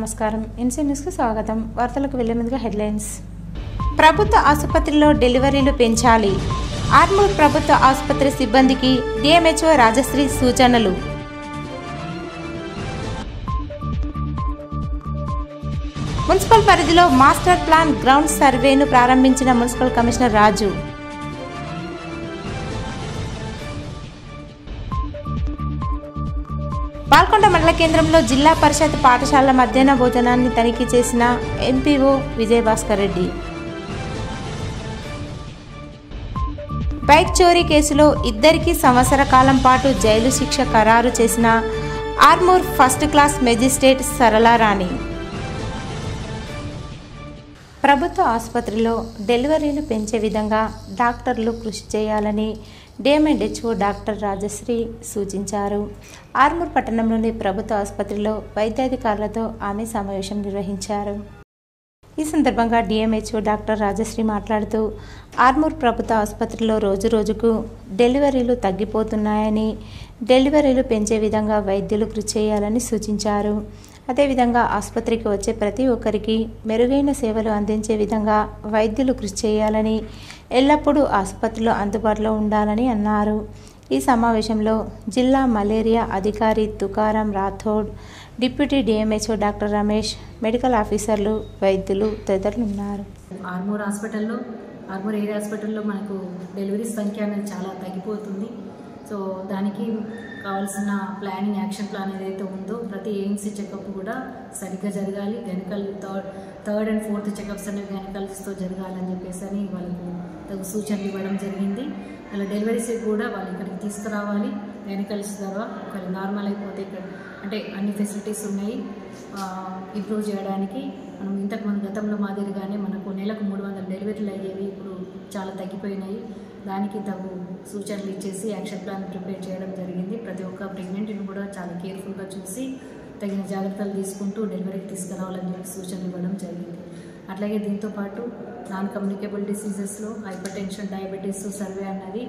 నమస్కారం. ఎన్సీ న్యూస్కు స్వాగతం. వార్తలకు వెళ్లే ముందుగా హెడ్లైన్స్. ప్రభుత్వ ఆసుపత్రిలో డెలివరీలు పెంచాలి. ఆర్మూర్ ప్రభుత్వ ఆసుపత్రి సిబ్బందికి డిఎంహెచ్ఓ రాజశ్రీ సూచనలు. మున్సిపల్ పరిధిలో మాస్టర్ ప్లాన్ గ్రౌండ్ సర్వేను ప్రారంభించిన మున్సిపల్ కమిషనర్ రాజు. పాల్కొండ మండల కేంద్రంలో జిల్లా పరిషత్ పాఠశాలల మధ్యాహ్న భోజనాన్ని తనిఖీ చేసిన ఎంపీఓ విజయభాస్కర్ రెడ్డి. బైక్ చోరీ కేసులో ఇద్దరికి సంవత్సర కాలం పాటు జైలు శిక్ష ఖరారు చేసిన ఆర్మూర్ ఫస్ట్ క్లాస్ మెజిస్ట్రేట్ సరళారాణి. ప్రభుత్వ ఆసుపత్రిలో డెలివరీలు పెంచే విధంగా డాక్టర్లు కృషి చేయాలని డిఎంహెచ్ఓ డాక్టర్ రాజశ్రీ సూచించారు. ఆర్మూర్ పట్టణంలోని ప్రభుత్వ ఆసుపత్రిలో వైద్యాధికారులతో ఆమె సమావేశం నిర్వహించారు. ఈ సందర్భంగా డిఎంహెచ్ఓ డాక్టర్ రాజశ్రీ మాట్లాడుతూ ఆర్మూర్ ప్రభుత్వ ఆసుపత్రిలో రోజురోజుకు డెలివరీలు తగ్గిపోతున్నాయని, డెలివరీలు పెంచే విధంగా వైద్యులు కృషి చేయాలని సూచించారు. అదేవిధంగా ఆసుపత్రికి వచ్చే ప్రతి ఒక్కరికి మెరుగైన సేవలు అందించే విధంగా వైద్యులు కృషి చేయాలని, ఎల్లప్పుడూ ఆసుపత్రిలో అందుబాటులో ఉండాలని అన్నారు. ఈ సమావేశంలో జిల్లా మలేరియా అధికారి Tukaram Rathod, deputy DMHO doctor Ramesh, medical ఆఫీసర్లు, వైద్యులు తదితరులు ఉన్నారు. ఆర్మూర్ ఏరియా హాస్పిటల్లో మనకు డెలివరీ సంఖ్య అనేది చాలా తగ్గిపోతుంది. సో దానికి కావాల్సిన ప్లానింగ్ యాక్షన్ ప్లాన్ ఏదైతే ఉందో ప్రతి ఏఎన్సీ చెకప్ కూడా సరిగ్గా జరగాలి. గైనకల్ థర్డ్ అండ్ ఫోర్త్ చెకప్స్ అనేవి గైనకల్స్తో జరగాలని చెప్పేసి అని వాళ్ళకు తగు సూచనలు ఇవ్వడం జరిగింది. అలా డెలివరీస్ కూడా వాళ్ళు ఇక్కడికి తీసుకురావాలి. గైనకల్స్ ద్వారా ఒకవేళ నార్మల్ అయిపోతే ఇక్కడ అంటే అన్ని ఫెసిలిటీస్ ఉన్నాయి ఇంప్రూవ్ చేయడానికి. మనం ఇంతకుముందు గతంలో మాదిరిగానే మనకు నెలకు 300 డెలివరీలు అయ్యేవి, ఇప్పుడు చాలా తగ్గిపోయినాయి. దానికి తగు సూచనలు ఇచ్చేసి యాక్షన్ ప్లాన్ ప్రిపేర్ చేయడం జరిగింది. ప్రతి ఒక్క ప్రెగ్నెంట్ని కూడా చాలా కేర్ఫుల్గా చూసి తగిన జాగ్రత్తలు తీసుకుంటూ డెలివరీకి తీసుకురావాలని చెప్పి సూచనలు ఇవ్వడం జరిగింది. అట్లాగే దీంతోపాటు నాన్ కమ్యూనికేబుల్ డిసీజెస్లో హైపర్ టెన్షన్, డయాబెటీస్ సర్వే అన్నది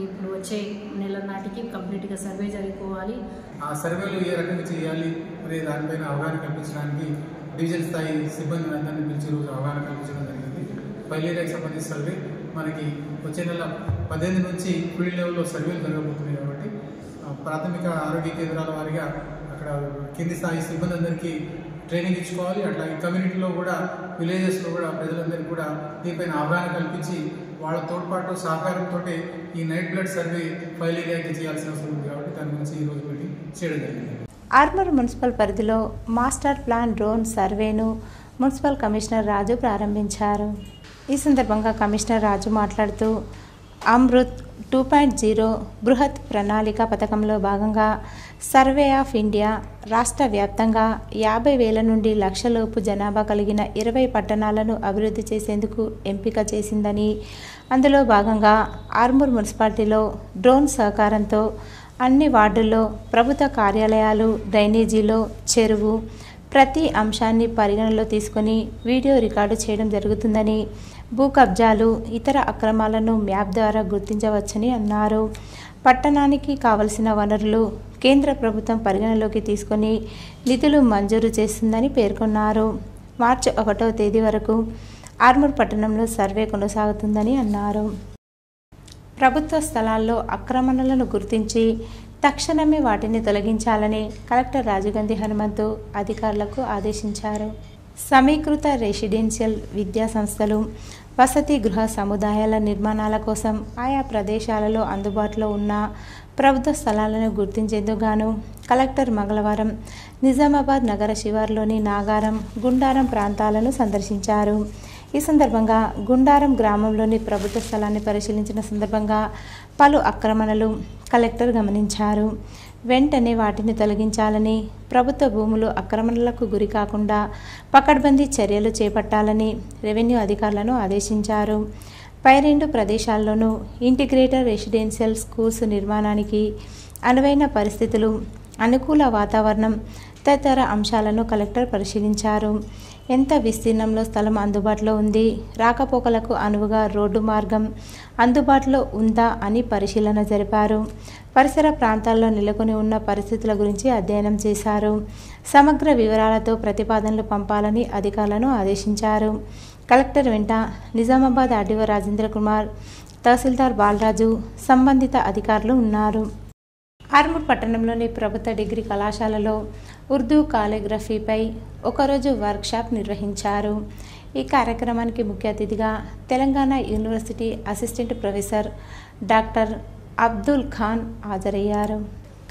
ఇప్పుడు వచ్చే నెల నాటికి కంప్లీట్గా సర్వే జరిగిపోవాలి. ఆ సర్వేలు ఏ రకంగా చేయాలి మరి దానిపైన అవగాహన కల్పించడానికి డివిజన్ స్థాయి సిబ్బంది అందరినీ పిలిచి రోజు అవగాహన కల్పించడం జరిగింది. ఫైలేరియాకి సంబంధించిన సర్వే మనకి వచ్చే నెల 18 నుంచి ఫీల్డ్ లెవెల్లో సర్వేలు జరగబోతున్నాయి. కాబట్టి ప్రాథమిక ఆరోగ్య కేంద్రాల వారిగా అక్కడ కింది స్థాయి సిబ్బంది అందరికీ ట్రైనింగ్ ఇచ్చుకోవాలి. అట్లాగే కమ్యూనిటీలో కూడా విలేజెస్లో కూడా ప్రజలందరికీ కూడా దీనిపైన అవగాహన కల్పించి వాళ్ళ తోడ్పాటు సహకారంతో ఈ నైట్ బ్లడ్ సర్వే ఫైలేరియాకి చేయాల్సిన అవసరం ఉంది. కాబట్టి దాని గురించి ఈరోజు మీటింగ్ చేయడం జరిగింది. ఆర్మూర్ మున్సిపల్ పరిధిలో మాస్టర్ ప్లాన్ డ్రోన్ సర్వేను మున్సిపల్ కమిషనర్ రాజు ప్రారంభించారు. ఈ సందర్భంగా కమిషనర్ రాజు మాట్లాడుతూ అమృత్ 2.0 బృహత్ ప్రణాళిక పథకంలో భాగంగా సర్వే ఆఫ్ ఇండియా రాష్ట్ర వ్యాప్తంగా 50,000 నుండి లక్షలోపు జనాభా కలిగిన 20 పట్టణాలను అభివృద్ధి చేసేందుకు ఎంపిక చేసిందని, అందులో భాగంగా ఆర్మూర్ మున్సిపాలిటీలో డ్రోన్ సహకారంతో అన్ని వార్డుల్లో ప్రభుత్వ కార్యాలయాలు, డ్రైనేజీలో చెరువు ప్రతి అంశాన్ని పరిగణలో తీసుకొని వీడియో రికార్డు చేయడం జరుగుతుందని, భూ కబ్జాలు, ఇతర అక్రమాలను మ్యాప్ ద్వారా గుర్తించవచ్చని అన్నారు. పట్టణానికి కావలసిన వనరులు కేంద్ర ప్రభుత్వం పరిగణలోకి తీసుకొని నిధులు మంజూరు చేస్తుందని పేర్కొన్నారు. మార్చి 1వ తేదీ వరకు ఆర్మూర్ పట్టణంలో సర్వే కొనసాగుతుందని అన్నారు. ప్రభుత్వ స్థలాల్లో ఆక్రమణలను గుర్తించి తక్షణమే వాటిని తొలగించాలని కలెక్టర్ రాజగంధి హనుమంతు అధికారులకు ఆదేశించారు. సమీకృత రెసిడెన్షియల్ విద్యా సంస్థలు, వసతి గృహ సముదాయాల నిర్మాణాల కోసం ఆయా ప్రదేశాలలో అందుబాటులో ఉన్న ప్రభుత్వ స్థలాలను గుర్తించేందుకు గాను కలెక్టర్ మంగళవారం నిజామాబాద్ నగర శివారులోని నాగారం, గుండారం ప్రాంతాలను సందర్శించారు. ఈ సందర్భంగా గుండారం గ్రామంలోని ప్రభుత్వ స్థలాన్ని పరిశీలించిన సందర్భంగా పలు ఆక్రమణలు కలెక్టర్ గమనించారు. వెంటనే వాటిని తొలగించాలని, ప్రభుత్వ భూములు ఆక్రమణలకు గురి కాకుండా పకడ్బందీ చర్యలు చేపట్టాలని రెవెన్యూ అధికారులను ఆదేశించారు. పై 2 ప్రదేశాల్లోనూ ఇంటిగ్రేటెడ్ రెసిడెన్షియల్ స్కూల్స్ నిర్మాణానికి అనువైన పరిస్థితులు, అనుకూల వాతావరణం తదితర అంశాలను కలెక్టర్ పరిశీలించారు. ఎంత విస్తీర్ణంలో స్థలం అందుబాటులో ఉంది, రాకపోకలకు అనువుగా రోడ్డు మార్గం అందుబాటులో ఉందా అని పరిశీలన జరిపారు. పరిసర ప్రాంతాల్లో నెలకొని ఉన్న పరిస్థితుల గురించి అధ్యయనం చేశారు. సమగ్ర వివరాలతో ప్రతిపాదనలు పంపాలని అధికారులను ఆదేశించారు. కలెక్టర్ వెంట నిజామాబాద్ ఆర్డీఓ రాజేంద్ర కుమార్, తహసీల్దార్ బాలరాజు, సంబంధిత అధికారులు ఉన్నారు. ఆర్మూర్ పట్టణంలోని ప్రభుత్వ డిగ్రీ కళాశాలలో ఉర్దూ కాలిగ్రఫీపై ఒకరోజు వర్క్షాప్ నిర్వహించారు. ఈ కార్యక్రమానికి ముఖ్య అతిథిగా Telangana university assistant professor doctor Abdul Khan హాజరయ్యారు.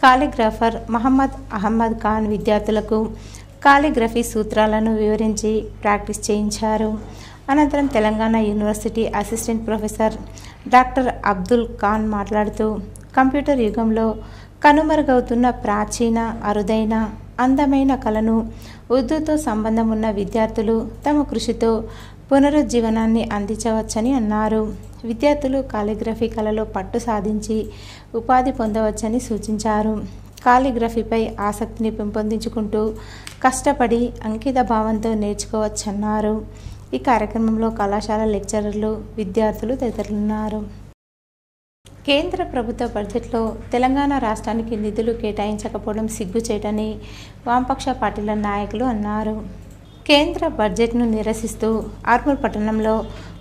కాలిగ్రాఫర్ మహమ్మద్ అహ్మద్ ఖాన్ విద్యార్థులకు కాలిగ్రఫీ సూత్రాలను వివరించి ప్రాక్టీస్ చేయించారు. అనంతరం Telangana university assistant professor doctor Abdul Khan మాట్లాడుతూ కంప్యూటర్ యుగంలో కనుమరుగవుతున్న ప్రాచీన, అరుదైన, అందమైన కళను ఉర్దూతో సంబంధం ఉన్న విద్యార్థులు తమ కృషితో పునరుజ్జీవనాన్ని అందించవచ్చని అన్నారు. విద్యార్థులు కాలిగ్రఫీ కళలో పట్టు సాధించి ఉపాధి పొందవచ్చని సూచించారు. కాలిగ్రఫీపై ఆసక్తిని పెంపొందించుకుంటూ కష్టపడి అంకిత భావంతో నేర్చుకోవచ్చన్నారు. ఈ కార్యక్రమంలో కళాశాల లెక్చరర్లు, విద్యార్థులు తదితరులున్నారు. కేంద్ర ప్రభుత్వ బడ్జెట్లో తెలంగాణ రాష్ట్రానికి నిధులు కేటాయించకపోవడం సిగ్గుచేటని వామపక్ష పార్టీల నాయకులు అన్నారు. కేంద్ర బడ్జెట్ను నిరసిస్తూ ఆర్మూర్ పట్టణంలో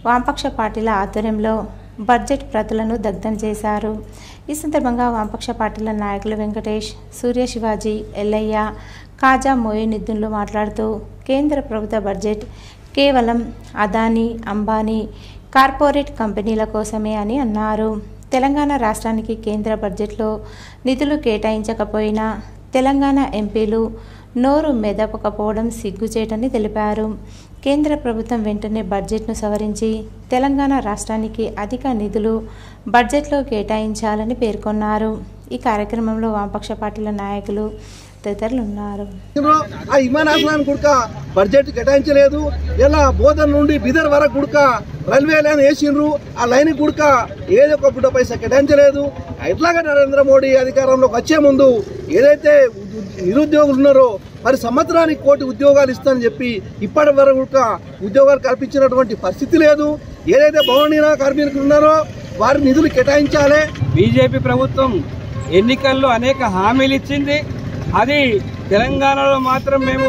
వామపక్ష పార్టీల ఆధ్వర్యంలో బడ్జెట్ ప్రతులను దగ్ధం చేశారు. ఈ సందర్భంగా వామపక్ష పార్టీల నాయకులు వెంకటేష్, సూర్య శివాజీ, ఎల్లయ్య, కాజా మోయినుద్దీన్లు మాట్లాడుతూ కేంద్ర ప్రభుత్వ బడ్జెట్ కేవలం అదానీ, అంబానీ, కార్పొరేట్ కంపెనీల కోసమే అని అన్నారు. తెలంగాణ రాష్ట్రానికి కేంద్ర బడ్జెట్లో నిధులు కేటాయించకపోయినా తెలంగాణ ఎంపీలు నోరు మెదపకపోవడం సిగ్గుచేటని తెలిపారు. కేంద్ర ప్రభుత్వం వెంటనే బడ్జెట్ను సవరించి తెలంగాణ రాష్ట్రానికి అధిక నిధులు బడ్జెట్లో కేటాయించాలని పేర్కొన్నారు. ఈ కార్యక్రమంలో వామపక్ష పార్టీల నాయకులు తదితరులు ఉన్నారు. ఆ విమానాశ్రయానికి కూడా బడ్జెట్ కేటాయించలేదు. ఇలా బోధన నుండి బిదర్ వరకు కూడా రైల్వే లైన్ వేసిండ్రు. ఆ లైన్ కూడా ఏదో ఒక బుడ్డ పైసా కేటాయించలేదు. ఇట్లాగా నరేంద్ర మోడీ అధికారంలోకి వచ్చే ముందు ఏదైతే నిరుద్యోగులు ఉన్నారో మరి సంవత్సరానికి 1 కోటి ఉద్యోగాలు ఇస్తానని చెప్పి ఇప్పటి వరకు కూడా ఉద్యోగాలు కల్పించినటువంటి పరిస్థితి లేదు. ఏదైతే భవన కార్మికులు ఉన్నారో వారి నిధులు కేటాయించాలి. బీజేపీ ప్రభుత్వం ఎన్నికల్లో అనేక హామీలు ఇచ్చింది. అది తెలంగాణలో మాత్రం మేము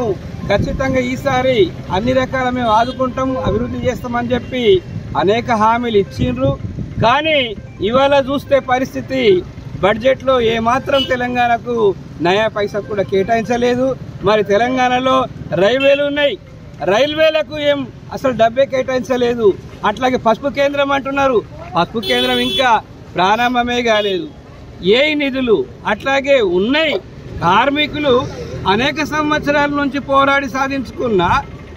ఖచ్చితంగా ఈసారి అన్ని రకాల మేము ఆదుకుంటాం, అభివృద్ధి చేస్తామని చెప్పి అనేక హామీలు ఇచ్చిండ్రు. కానీ ఇవాళ చూస్తే పరిస్థితి బడ్జెట్లో ఏమాత్రం తెలంగాణకు నయా పైసా కూడా కేటాయించలేదు. మరి తెలంగాణలో రైల్వేలు ఉన్నాయి, రైల్వేలకు ఏం అసలు డబ్బే కేటాయించలేదు. అట్లాగే పసుపు కేంద్రం అంటున్నారు, పసుపు కేంద్రం ఇంకా ప్రారంభమే కాలేదు. ఏ నిధులు అట్లాగే ఉన్నాయి. కార్మికులు అనేక సంవత్సరాల నుంచి పోరాడి సాధించుకున్న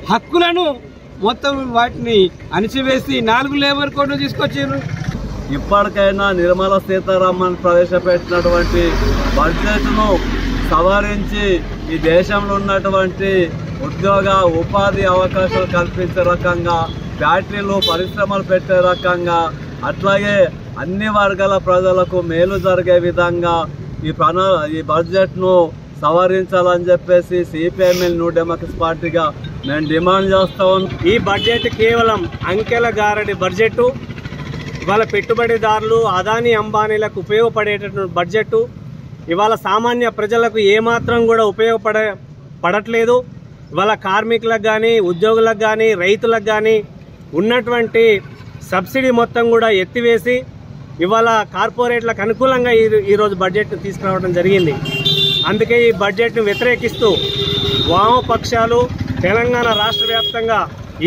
హక్కులను మొత్తం వాటిని అణిచివేసి 4 లేబర్ కోడ్లు తీసుకొచ్చారు. ఇప్పటికైనా నిర్మలా సీతారామన్ ప్రవేశపెట్టినటువంటి బడ్జెట్ను సవరించి ఈ దేశంలో ఉన్నటువంటి ఉద్యోగ ఉపాధి అవకాశాలు కల్పించే రకంగా, ఫ్యాక్టరీలు పరిశ్రమలు పెట్టే రకంగా, అట్లాగే అన్ని వర్గాల ప్రజలకు మేలు జరిగే విధంగా ఈ బడ్జెట్ను సవరించాలని చెప్పేసి సిపిఎంఎల్ న్యూ డెమోక్రసీ పార్టీగా మేము డిమాండ్ చేస్తాం. ఈ బడ్జెట్ కేవలం అంకెల గారడి బడ్జెట్. ఇవాళ పెట్టుబడిదారులు, అదానీ, అంబానీలకు ఉపయోగపడేటటువంటి బడ్జెట్. ఇవాళ సామాన్య ప్రజలకు ఏమాత్రం కూడా ఉపయోగపడట్లేదు. ఇవాళ కార్మికులకు కానీ, ఉద్యోగులకు కానీ, రైతులకు కానీ ఉన్నటువంటి సబ్సిడీ మొత్తం కూడా ఎత్తివేసి ఇవాళ కార్పొరేట్లకు అనుకూలంగా ఈరోజు బడ్జెట్ను తీసుకురావడం జరిగింది. అందుకే ఈ బడ్జెట్ను వ్యతిరేకిస్తూ వామపక్షాలు తెలంగాణ రాష్ట్ర వ్యాప్తంగా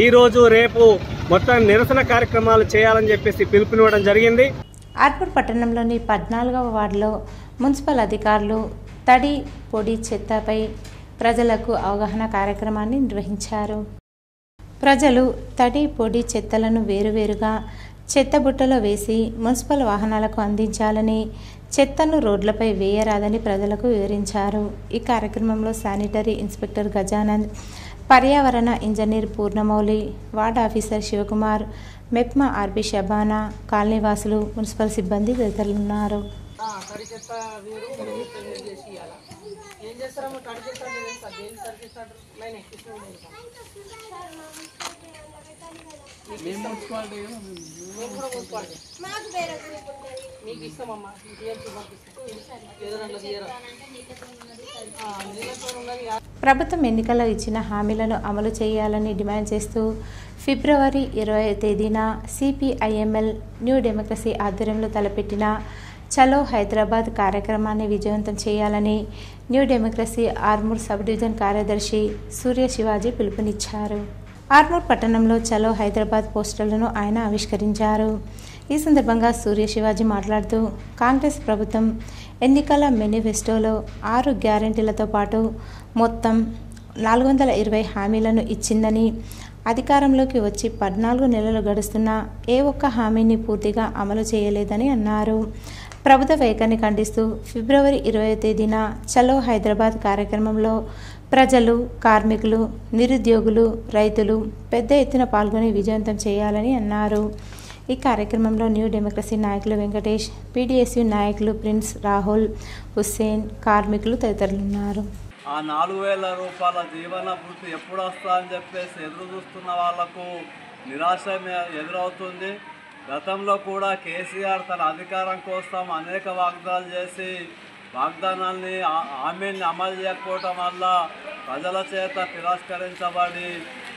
ఈరోజు రేపు మొత్తం నిరసన కార్యక్రమాలు చేయాలని చెప్పేసి పిలుపునివ్వడం జరిగింది. ఆర్మూర్ పట్టణంలోని 14వ వార్డులో మున్సిపల్ అధికారులు తడి, పొడి చెత్తపై ప్రజలకు అవగాహన కార్యక్రమాన్ని నిర్వహించారు. ప్రజలు తడి, పొడి చెత్తలను వేరువేరుగా చెత్తబుట్టలో వేసి మున్సిపల్ వాహనాలకు అందించాలని, చెత్తను రోడ్లపై వేయరాదని ప్రజలకు వివరించారు. ఈ కార్యక్రమంలో శానిటరీ ఇన్స్పెక్టర్ గజానంద్, పర్యావరణ engineer Purnamouli, ward officer Shivakumar, MEPMA RB Shabana, కాలనీవాసులు, మున్సిపల్ సిబ్బంది తదితరులున్నారు. ప్రభుత్వం ఎన్నికల్లో ఇచ్చిన హామీలను అమలు చేయాలని డిమాండ్ చేస్తూ ఫిబ్రవరి 20వ తేదీన సిపిఐఎంఎల్ న్యూ డెమోక్రసీ ఆధ్వర్యంలో తలపెట్టిన చలో హైదరాబాద్ కార్యక్రమాన్ని విజయవంతం చేయాలని new democracy Armoor sub division కార్యదర్శి సూర్య శివాజీ పిలుపునిచ్చారు. ఆర్మూర్ పట్టణంలో చలో హైదరాబాద్ పోస్టర్లను ఆయన ఆవిష్కరించారు. ఈ సందర్భంగా సూర్య శివాజీ మాట్లాడుతూ కాంగ్రెస్ ప్రభుత్వం ఎన్నికల మేనిఫెస్టోలో 6 గ్యారెంటీలతో పాటు మొత్తం 420 హామీలను ఇచ్చిందని, అధికారంలోకి వచ్చి 14 నెలలు గడుస్తున్నా ఏ ఒక్క హామీని పూర్తిగా అమలు చేయలేదని అన్నారు. ప్రభుత్వ వైఖరిని ఖండిస్తూ ఫిబ్రవరి 20వ తేదీన చలో హైదరాబాద్ కార్యక్రమంలో ప్రజలు, కార్మికులు, నిరుద్యోగులు, రైతులు పెద్ద ఎత్తున పాల్గొని విజయవంతం చేయాలని అన్నారు. ఈ కార్యక్రమంలో న్యూ డెమోక్రసీ నాయకులు వెంకటేష్, పీడీఎస్యూ నాయకులు ప్రిన్స్, రాహుల్, హుస్సేన్, కార్మికులు తదితరులున్నారు. ఆ 4,000 రూపాయల జీవన భృతి ఎప్పుడు వస్తా అని చెప్పేసి ఎదురు చూస్తున్న వాళ్లకు నిరాశ ఎదురవుతుంది. గతంలో కూడా కేసీఆర్ తన అధికారం కోసం అనేక వాగ్దానాలు చేసి వాగ్దానాల్ని హామీల్ని అమలు చేయకపోవటం వల్ల ప్రజల చేత తిరస్కరించబడి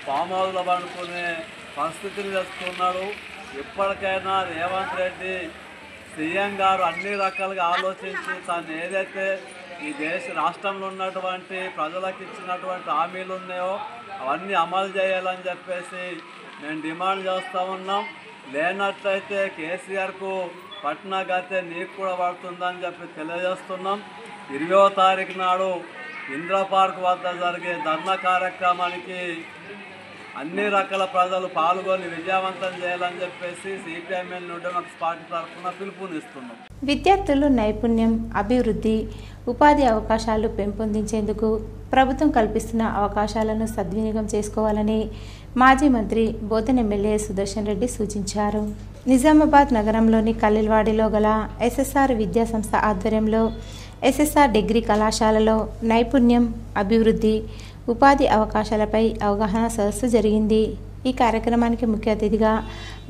ఫామ్ హౌస్లో పడుకునే పరిస్థితిని తెస్తున్నాడు. ఇప్పటికైనా రేవంత్ రెడ్డి సీఎం గారు అన్ని రకాలుగా ఆలోచించి తాను ఏదైతే ఈ రాష్ట్రంలో ఉన్నటువంటి ప్రజలకు ఇచ్చినటువంటి హామీలు ఉన్నాయో అవన్నీ అమలు చేయాలని చెప్పేసి మేము డిమాండ్ చేస్తూ ఉన్నాం. లేనట్లయితే కేసీఆర్కు పట్టిన గతే నీకు కూడా పడుతుందని చెప్పి తెలియజేస్తున్నాం. 20వ తారీఖు నాడు ఇందిరా పార్క్ వద్ద జరిగే ధర్నా కార్యక్రమానికి అన్ని రకాల ప్రజలు పాల్గొని విజయవంతం చేయాలని చెప్పేసి సిపిఐఎంఎల్ న్యూ డెమోక్రసీ పార్టీ తరఫున పిలుపునిస్తున్నాం. విద్యార్థులు నైపుణ్యం, అభివృద్ధి, ఉపాధి అవకాశాలు పెంపొందించేందుకు ప్రభుత్వం కల్పిస్తున్న అవకాశాలను సద్వినియోగం చేసుకోవాలని మాజీ మంత్రి బోధన్ ఎమ్మెల్యే సుదర్శన్ రెడ్డి సూచించారు. నిజామాబాద్ నగరంలోని కల్లిల్వాడిలో గల ఎస్ఎస్ఆర్ విద్యా సంస్థ ఆధ్వర్యంలో ఎస్ఎస్ఆర్ డిగ్రీ కళాశాలలో నైపుణ్యం, అభివృద్ధి, ఉపాధి అవకాశాలపై అవగాహన సదస్సు జరిగింది. ఈ కార్యక్రమానికి ముఖ్య అతిథిగా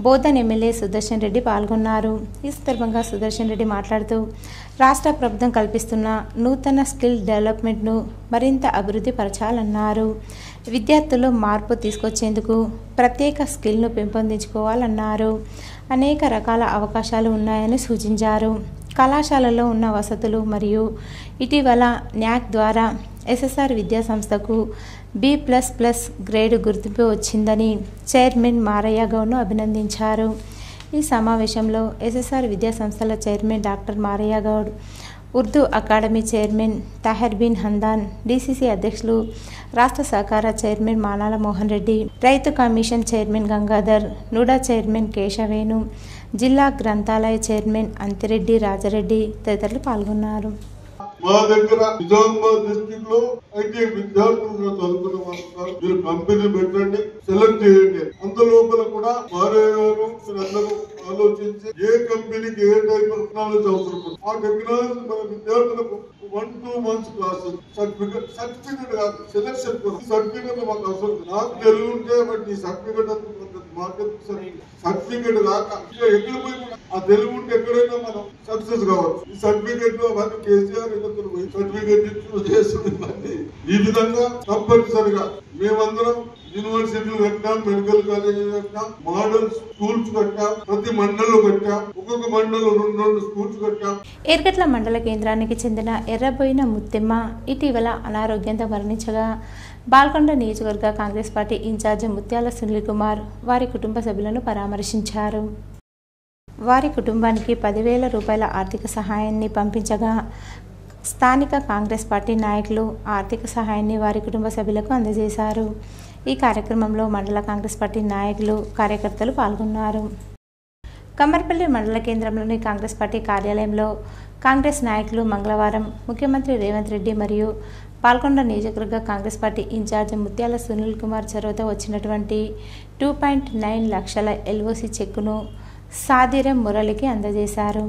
బోధన్ ఎమ్మెల్యే సుదర్శన్ రెడ్డి పాల్గొన్నారు. ఈ సందర్భంగా సుదర్శన్ రెడ్డి మాట్లాడుతూ రాష్ట్ర ప్రభుత్వం కల్పిస్తున్న నూతన స్కిల్ డెవలప్మెంట్ను మరింత అభివృద్ధి పరచాలన్నారు. విద్యార్థుల్లో మార్పు తీసుకొచ్చేందుకు ప్రత్యేక స్కిల్ను పెంపొందించుకోవాలన్నారు. అనేక రకాల అవకాశాలు ఉన్నాయని సూచించారు. కళాశాలలో ఉన్న వసతులు మరియు ఇటీవల న్యాక్ ద్వారా ఎస్ఎస్ఆర్ విద్యా సంస్థకు B++ గ్రేడ్ గుర్తింపు వచ్చిందని చైర్మన్ మారయ్య గౌడ్ను అభినందించారు. ఈ సమావేశంలో ఎస్ఎస్ఆర్ విద్యా సంస్థల chairman doctor Maraiah Goud, Urdu academy chairman Tahir Bin Hamdan, DCC అధ్యక్షులు, రాష్ట్ర సహకార చైర్మన్ మానాల మోహన్ రెడ్డి, రైతు commission chairman Gangadhar, NUDA chairman Keshavenu, జిల్లా గ్రంథాలయ చైర్మన్ అంతిరెడ్డి రాజరెడ్డి తదితరులు పాల్గొన్నారు. మా దగ్గర నిజామాబాద్ డిస్ట్రిక్ట్ లో అయితే విద్యార్థులు చదువుకున్న వాళ్ళు మీరు కంపెనీ పెట్టండి, సెలెక్ట్ చేయండి. అందులోపల కూడా మారయ్య గారు మీరందరూ ఆలోచించి ఏ కంపెనీకి ఏ టైప్ ఆఫ్ టెక్నాలజీ అవసరం ఆ టెక్నాలజీ మన విద్యార్థులకు 1-2 months క్లాసెస్ సర్టిఫికెట్ కాదు సెలెక్షన్ సర్టిఫికెట్ మాకు అవసరం. నాకు తెలుగు ఉంటే బట్ ఈ సర్టిఫికెట్ మార్కెట్ సర్టిఫికెట్ కాక ఎక్కడ పోయి ఆ తెలుగు ఉంటే ఎక్కడైనా మనం సక్సెస్ కావచ్చు. ఈ సర్టిఫికెట్ లో అవన్నీ కేసీఆర్ సర్టిఫికెట్ చేస్తుంది. ఈ విధంగా తప్పనిసరిగా మేమందరం యూనివర్సిటీలు కట్టాం, మెడికల్ కాలేజీలు కట్టాం, మోడల్ స్కూల్స్ కట్టాం, ప్రతి మండలంలో కట్టాం, ఒక్కొక్క మండలంలో 2 స్కూల్స్ కట్టాం. ఎర్గట్ల మండల కేంద్రానికి చెందిన ఎర్రబోయిన ముత్తెమ్మ ఇటీవల అనారోగ్యంతో మరణించగా బాల్కొండ నియోజకవర్గ కాంగ్రెస్ పార్టీ ఇన్ఛార్జి ముత్యాల సునీల్ కుమార్ వారి కుటుంబ సభ్యులను పరామర్శించారు. వారి కుటుంబానికి 10,000 రూపాయల ఆర్థిక సహాయాన్ని పంపించగా స్థానిక కాంగ్రెస్ పార్టీ నాయకులు ఆర్థిక సహాయాన్ని వారి కుటుంబ సభ్యులకు అందజేశారు. ఈ కార్యక్రమంలో మండల కాంగ్రెస్ పార్టీ నాయకులు, కార్యకర్తలు పాల్గొన్నారు. కమ్మర్పల్లి మండల కేంద్రంలోని కాంగ్రెస్ పార్టీ కార్యాలయంలో కాంగ్రెస్ నాయకులు మంగళవారం ముఖ్యమంత్రి రేవంత్ రెడ్డి మరియు పాల్గొండ నియోజకవర్గ కాంగ్రెస్ పార్టీ ఇన్ఛార్జి ముత్యాల సునీల్ కుమార్ చొరవతో వచ్చినటువంటి 2.9 లక్షల LOC చెక్కును సాదిరం మురళికి అందజేశారు.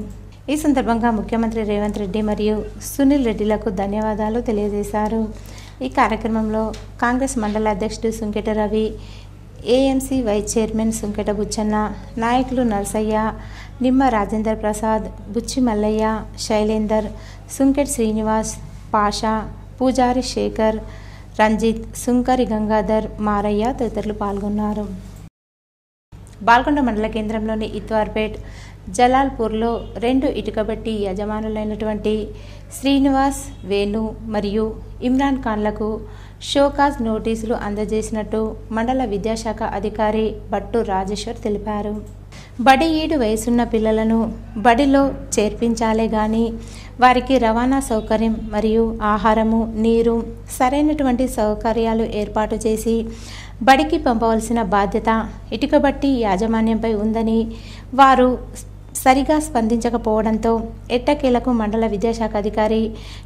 ఈ సందర్భంగా ముఖ్యమంత్రి రేవంత్ రెడ్డి మరియు సునీల్ రెడ్డిలకు ధన్యవాదాలు తెలియజేశారు. ఈ కార్యక్రమంలో కాంగ్రెస్ మండల అధ్యక్షుడు Sunketa Ravi, AMC vice chairman Sunketa Buchanna, నాయకులు నర్సయ్య, నిమ్మ రాజేందర్ ప్రసాద్, బుచ్చి మల్లయ్య, శైలేందర్, సుంకెట్ శ్రీనివాస్, పాషా, పూజారి శేఖర్, రంజిత్, సుంకరి గంగాధర్, మారయ్య తదితరులు పాల్గొన్నారు. బాల్కొండ మండల కేంద్రంలోని ఇత్వార్పేట్, జలాల్పూర్లో 2 ఇటుకబట్టి యజమానులైనటువంటి శ్రీనివాస్, వేణు మరియు ఇమ్రాన్ ఖాన్లకు షోకాజ్ నోటీసులు అందజేసినట్టు మండల విద్యాశాఖ అధికారి భట్టు రాజేశ్వర్ తెలిపారు. బడి ఈడు వయసున్న పిల్లలను బడిలో చేర్పించాలే గాని వారికి రవాణా సౌకర్యం మరియు ఆహారము, నీరు, సరైనటువంటి సౌకర్యాలు ఏర్పాటు చేసి బడికి పంపవలసిన బాధ్యత ఇటుకబట్టి యాజమాన్యంపై ఉందని వారు సరిగా స్పందించకపోవడంతో ఎట్టకేలకు మండల విద్యాశాఖ అధికారి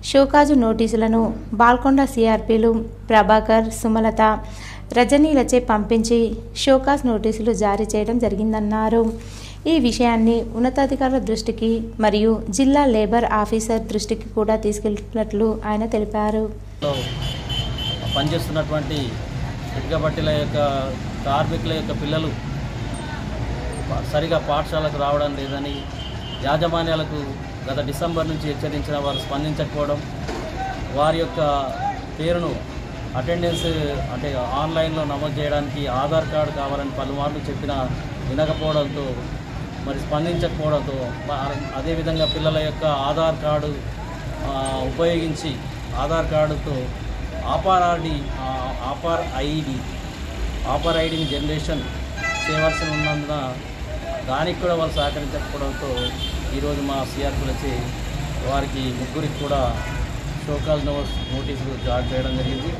షోకాజు నోటీసులను బాల్కొండ సిఆర్పీలు ప్రభాకర్, సుమలత, రజనీలచే పంపించి షోకాజ్ నోటీసులు జారీ చేయడం జరిగిందన్నారు. ఈ విషయాన్ని ఉన్నతాధికారుల దృష్టికి మరియు జిల్లా లేబర్ ఆఫీసర్ దృష్టికి కూడా తీసుకెళ్తున్నట్లు ఆయన తెలిపారు. పనిచేస్తున్నటువంటి ఇటుకబట్టిల యొక్క కార్మికుల యొక్క పిల్లలు సరిగా పాఠశాలకు రావడం లేదని యాజమాన్యాలకు గత డిసెంబర్ నుంచి హెచ్చరించిన వారు స్పందించకపోవడం, వారి యొక్క పేరును అటెండెన్స్ అంటే ఆన్లైన్లో నమోదు చేయడానికి ఆధార్ కార్డు కావాలని పలుమార్లు చెప్పినా వినకపోవడంతో మరి స్పందించకపోవడంతో అదేవిధంగా పిల్లల యొక్క ఆధార్ కార్డు ఉపయోగించి ఆధార్ కార్డుతో ఆఫర్ ఐడిని జనరేషన్ చేయవలసి ఉన్నందున దానికి కూడా వాళ్ళు సహకరించకపోవడంతో ఈరోజు మా సిఆర్పీలు వచ్చి వారికి ముగ్గురికి కూడా షోకాజ్ నోటీసులు జారీ చేయడం జరిగింది.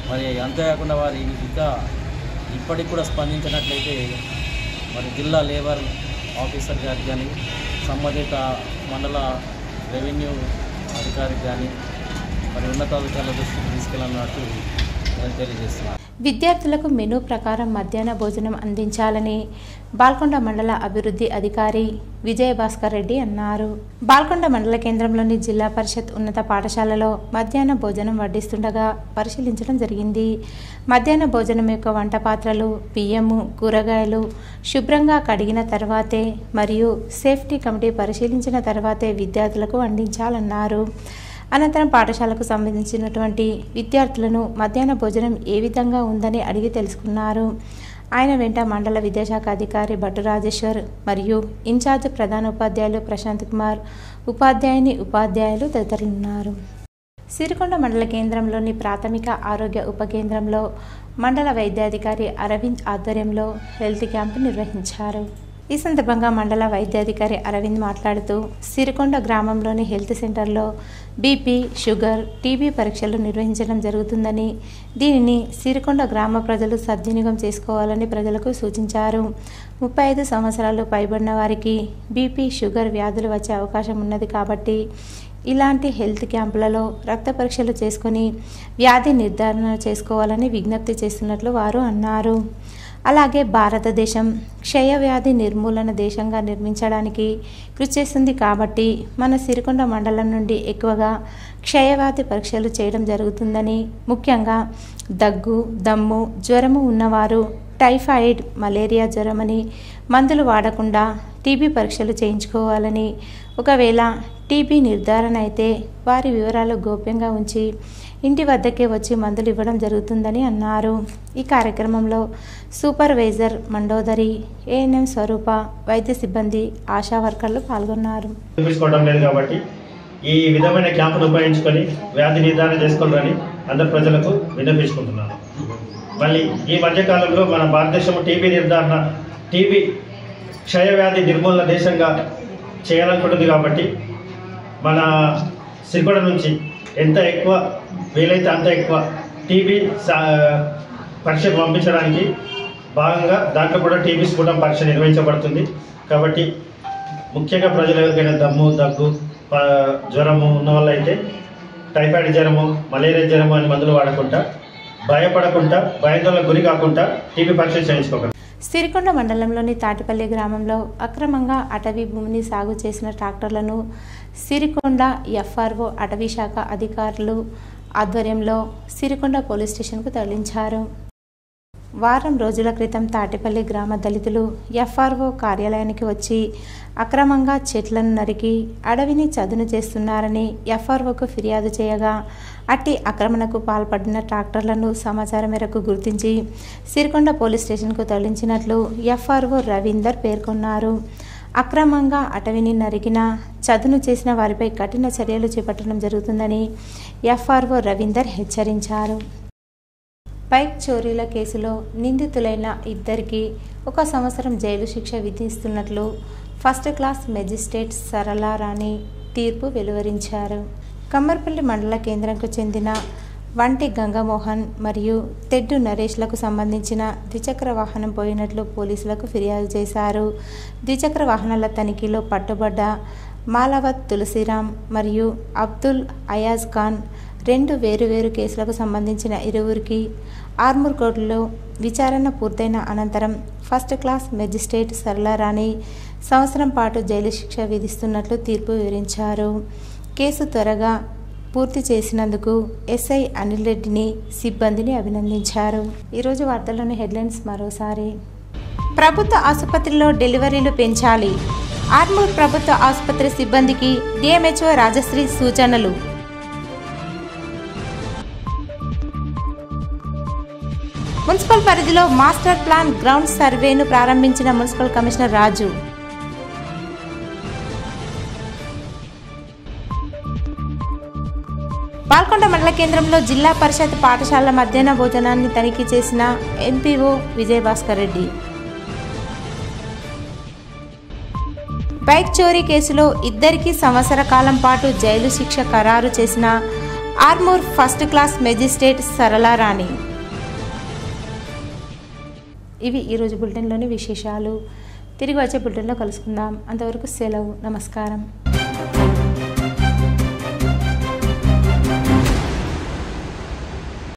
మరి అంతేకాకుండా వారి ఇంకా ఇప్పటికి కూడా స్పందించినట్లయితే మరి జిల్లా లేబర్ ఆఫీసర్ గారికి కానీ సంబంధిత మండల రెవెన్యూ అధికారికి కానీ మరి ఉన్నతాధికారుల దృష్టికి తీసుకెళ్ళినట్టు నేను తెలియజేస్తున్నాను. విద్యార్థులకు మెనూ ప్రకారం మధ్యాహ్న భోజనం అందించాలని బాల్కొండ మండల అభివృద్ధి అధికారి విజయభాస్కర్ రెడ్డి అన్నారు. బాల్కొండ మండల కేంద్రంలోని జిల్లా పరిషత్ ఉన్నత పాఠశాలలో మధ్యాహ్న భోజనం వడ్డిస్తుండగా పరిశీలించడం జరిగింది. మధ్యాహ్న భోజనం యొక్క వంట పాత్రలు, బియ్యము, కూరగాయలు శుభ్రంగా కడిగిన తర్వాతే మరియు సేఫ్టీ కమిటీ పరిశీలించిన తర్వాతే విద్యార్థులకు అందించాలన్నారు. అనంతరం పాఠశాలకు సంబంధించినటువంటి విద్యార్థులను మధ్యాహ్న భోజనం ఏ విధంగా ఉందని అడిగి తెలుసుకున్నారు. ఆయన వెంట మండల విద్యాశాఖ అధికారి భట్టు రాజేశ్వర్ మరియు ఇన్ఛార్జ్ ప్రధాన ఉపాధ్యాయులు ప్రశాంత్ కుమార్, ఉపాధ్యాయులు తదితరులున్నారు. సిరికొండ మండల కేంద్రంలోని ప్రాథమిక ఆరోగ్య ఉప కేంద్రంలో మండల వైద్యాధికారి అరవింద్ ఆధ్వర్యంలో హెల్త్ క్యాంపు నిర్వహించారు. ఈ సందర్భంగా మండల వైద్యాధికారి అరవింద్ మాట్లాడుతూ సిరికొండ గ్రామంలోని హెల్త్ సెంటర్లో బీపీ, షుగర్, టీబీ పరీక్షలు నిర్వహించడం జరుగుతుందని, దీనిని సిరికొండ గ్రామ ప్రజలు సద్వినియోగం చేసుకోవాలని ప్రజలకు సూచించారు. 35 సంవత్సరాలు పైబడిన వారికి బీపీ, షుగర్ వ్యాధులు వచ్చే అవకాశం ఉన్నది కాబట్టి ఇలాంటి హెల్త్ క్యాంపులలో రక్త పరీక్షలు చేసుకుని వ్యాధి నిర్ధారణ చేసుకోవాలని విజ్ఞప్తి చేస్తున్నట్లు వారు అన్నారు. అలాగే భారతదేశం క్షయవ్యాధి నిర్మూలన దేశంగా నిర్మించడానికి కృషి చేస్తుంది కాబట్టి మన సిరికొండ మండలం నుండి ఎక్కువగా క్షయవ్యాధి పరీక్షలు చేయడం జరుగుతుందని, ముఖ్యంగా దగ్గు, దమ్ము, జ్వరము ఉన్నవారు టైఫాయిడ్, మలేరియా జ్వరమని మందులు వాడకుండా టీబీ పరీక్షలు చేయించుకోవాలని, ఒకవేళ టీబీ నిర్ధారణ అయితే వారి వివరాలు గోప్యంగా ఉంచి ఇంటి వద్దకే వచ్చి మందులు ఇవ్వడం జరుగుతుందని అన్నారు. ఈ కార్యక్రమంలో సూపర్వైజర్ మండోదరి, ఏఎన్ఎం స్వరూప, వైద్య సిబ్బంది, ఆశా వర్కర్లు పాల్గొన్నారు. కాబట్టి ఈ విధమైన క్యాంపును ఉపయోగించుకొని వ్యాధి నిర్ధారణ చేసుకోవాలని అందరు ప్రజలకు విన్నపించుకుంటున్నాను. మళ్ళీ ఈ మధ్యకాలంలో మన భారతదేశం టీబీ క్షయ వ్యాధి నిర్మూలన దేశంగా చేయాలనుకుంటుంది కాబట్టి మన సిరికొండ నుంచి ఎంత ఎక్కువ వీలైతే అంత ఎక్కువ టీబీ పరీక్షకు పంపించడానికి భాగంగా దాంట్లో కూడా టీబీ స్ఫుటం పరీక్ష నిర్వహించబడుతుంది. కాబట్టి ముఖ్యంగా ప్రజలు ఎవరికైనా దమ్ము, దగ్గు, జ్వరము ఉన్న వల్ల అయితే టైఫాయిడ్ జ్వరము, మలేరియా జ్వరము అని మందులు వాడకుండా, భయపడకుండా, భయాందోళనకు గురి కాకుండా టీబీ పరీక్ష చేయించుకోగలరు. సిరికొండ మండలంలోని తాటిపల్లి గ్రామంలో అక్రమంగా అటవీ భూమిని సాగు చేసిన ట్రాక్టర్లను సిరికొండ ఎఫ్ఆర్ఓ అటవీ శాఖ అధికారులు ఆధ్వర్యంలో సిరికొండ పోలీస్ స్టేషన్కు తరలించారు. వారం రోజుల క్రితం తాటిపల్లి గ్రామ దళితులు ఎఫ్ఆర్ఓ కార్యాలయానికి వచ్చి అక్రమంగా చెట్లను నరికి అడవిని చదును చేస్తున్నారని ఎఫ్ఆర్ఓకు ఫిర్యాదు చేయగా అట్టి ఆక్రమణకు పాల్పడిన ట్రాక్టర్లను సమాచారం మేరకు గుర్తించి సిరికొండ పోలీస్ స్టేషన్కు తరలించినట్లు ఎఫ్ఆర్ఓ రవీందర్ పేర్కొన్నారు. అక్రమంగా అటవిని నరికిన చదును చేసిన వారిపై కఠిన చర్యలు చేపట్టడం జరుగుతుందని ఎఫ్ఆర్ఓ రవీందర్ హెచ్చరించారు. బైక్ చోరీల కేసులో నిందితులైన ఇద్దరికి 1 సంవత్సరం జైలు శిక్ష విధిస్తున్నట్లు ఫస్ట్ క్లాస్ మెజిస్ట్రేట్ సరళా రాణి తీర్పు వెలువరించారు. కమ్మర్పల్లి మండల కేంద్రంకు చెందిన వంటి గంగమోహన్ మరియు తెడ్డు నరేష్లకు సంబంధించిన ద్విచక్ర వాహనం పోయినట్లు పోలీసులకు ఫిర్యాదు చేశారు. ద్విచక్ర వాహనాల తనిఖీలో పట్టుబడ్డ మాలవత్ తులసిరామ్ మరియు అబ్దుల్ అయాజ్ ఖాన్ 2 వేరువేరు కేసులకు సంబంధించిన ఇరువురికి ఆర్మూర్ కోర్టులో విచారణ పూర్తయిన అనంతరం ఫస్ట్ క్లాస్ మెజిస్ట్రేట్ సరళారాణి సంవత్సరం పాటు జైలు శిక్ష విధిస్తున్నట్లు తీర్పు వివరించారు. కేసు త్వరగా పూర్తి చేసినందుకు ఎస్ఐ అనిల్ రెడ్డిని సిబ్బందిని అభినందించారు. ఈరోజు వార్తల్లోని హెడ్లైన్స్ మరోసారి. ప్రభుత్వ ఆసుపత్రిలో డెలివరీలు పెంచాలి. ఆర్మూర్ ప్రభుత్వ ఆసుపత్రి సిబ్బందికి డిఎంహెచ్ఓ రాజశ్రీ సూచనలు. మున్సిపల్ పరిధిలో మాస్టర్ ప్లాన్ గ్రౌండ్ సర్వేను ప్రారంభించిన మున్సిపల్ కమిషనర్ రాజు. పాల్కొండ మండల కేంద్రంలో జిల్లా పరిషత్ పాఠశాల మధ్యాహ్న భోజనాన్ని తనిఖీ చేసిన ఎంపీఓ విజయభాస్కర్ రెడ్డి. బైక్ చోరీ కేసులో ఇద్దరికి సంవత్సర కాలం పాటు జైలు శిక్ష ఖరారు చేసిన Armoor first class magistrate Sarala రాణి. ఇవి ఈరోజు బులెటిన్లోని విశేషాలు. తిరిగి వచ్చే బులెటిన్లో కలుసుకుందాం. అంతవరకు సెలవు. నమస్కారం.